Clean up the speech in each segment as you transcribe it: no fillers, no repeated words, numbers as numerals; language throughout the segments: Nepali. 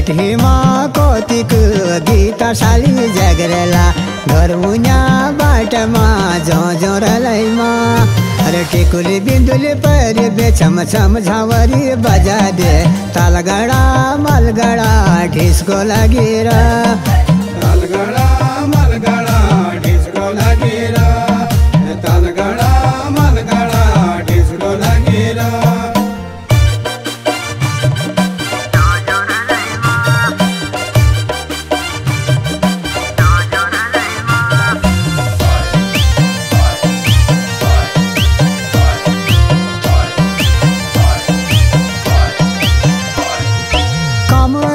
हेठीमा कौतिक गीतशाली जगरेला घरउन्या बाटमा जो रलैमा अरे टिकुली बिंदुली पर छम छम झावरी बजा दे तालगड़ा मलगड़ा ढिस्को लगेरा तालगड़ा मलगड़ा ढिस्को लगेरा तालगड़ा मलगड़ा ढिस्को लगेरा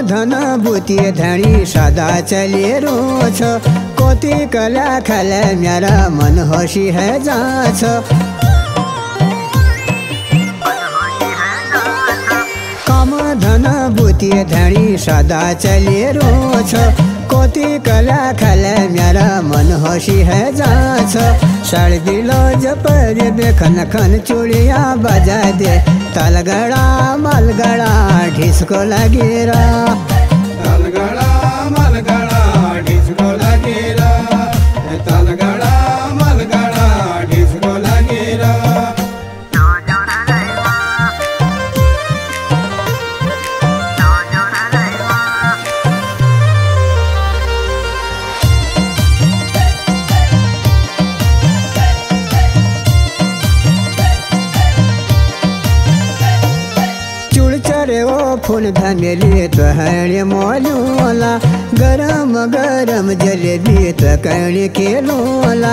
धन बुती धनी सदा चले रोछ कोती कला खल मेरा मन होशी है जाछ कम धन बुती धनी सदा चले रोछ कोती कला खल मेरा मन होशी है जाछ साड़ दिलो जपर बेखन खन चूड़िया बजा दे तालगड़ा मलगड़ा ढिस्को लगेरा तालगड़ा मलगड़ा ढिस्को लगेरा तालगड़ा मलगड़ा ढिस्को लगेरा फूल धमेली तो हरे मोलूला गरम गरम जलेबी तो कड़ी के लोला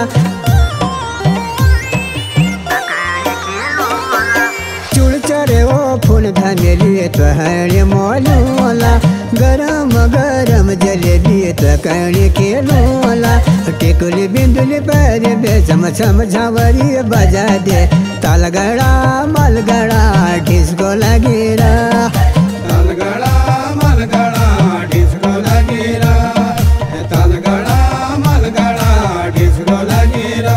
चूड़ चरे वो फूल धमेली तो हरे मोलूला गरम गरम जलेबी तो कड़ी के लोला टिकुली बिंदुली पर छम छम झावरी बजा दे तालगड़ा मलगड़ा ढिस्को लगेरा तालगड़ा मलगड़ा ढिस्को लगेरा तालगड़ा मलगड़ा ढिस्को लगेरा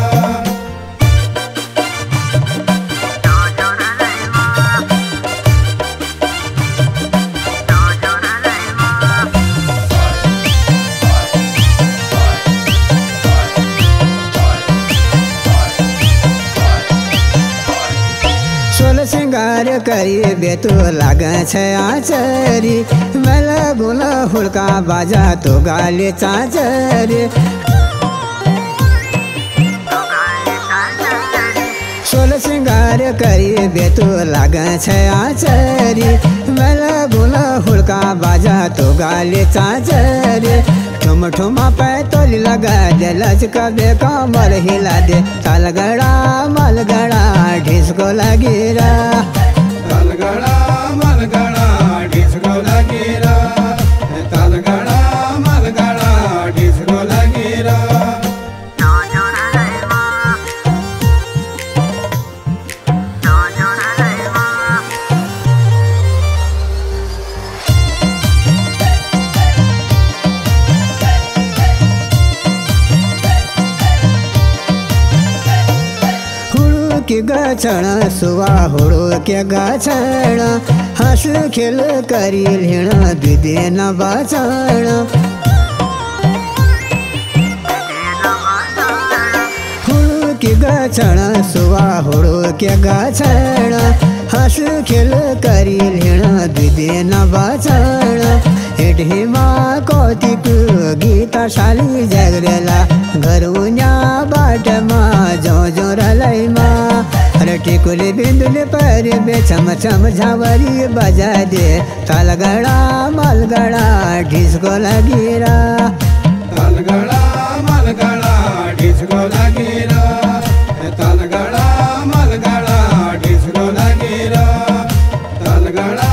श्रृंगार करी बेतु लागे छे आचरी मेला गुला हुड़का बाजा तो गाले चाचरी सोल श्रृंगार करी बेतु लागे छे आचरी मेला गुला हुड़का बाजा तो गाले चाचरी ठुम ठुमा पैतोली लगा दे लचका बे कमर हिला दे तालगड़ा मलगड़ा ढिस्को लगेरा तालगड़ा मलगड़ा ढिस्को लगेरा तालगड़ा मलगड़ा ढिस्को लगेरा के गछण सुवा हुड़ो के गछण हंस खेल करी लेण दीदे न बचण हुड़ो के गछण सुवा हुड़ो के गछण हंस खेल करी लेण दीदे न बचण हेठीमा कौतिक गीतशाली जगरेला घरउन्या बाटमा जो रलैमा अरे टिकुली बिंदुली पर छम छम झावरी बजा दे तालगड़ा मलगड़ा ढिस्को लगेरा तालगड़ा मलगड़ा ढिस्को लगेरा तालगड़ा मलगड़ा ढिस्को लगेरा तालगड़ा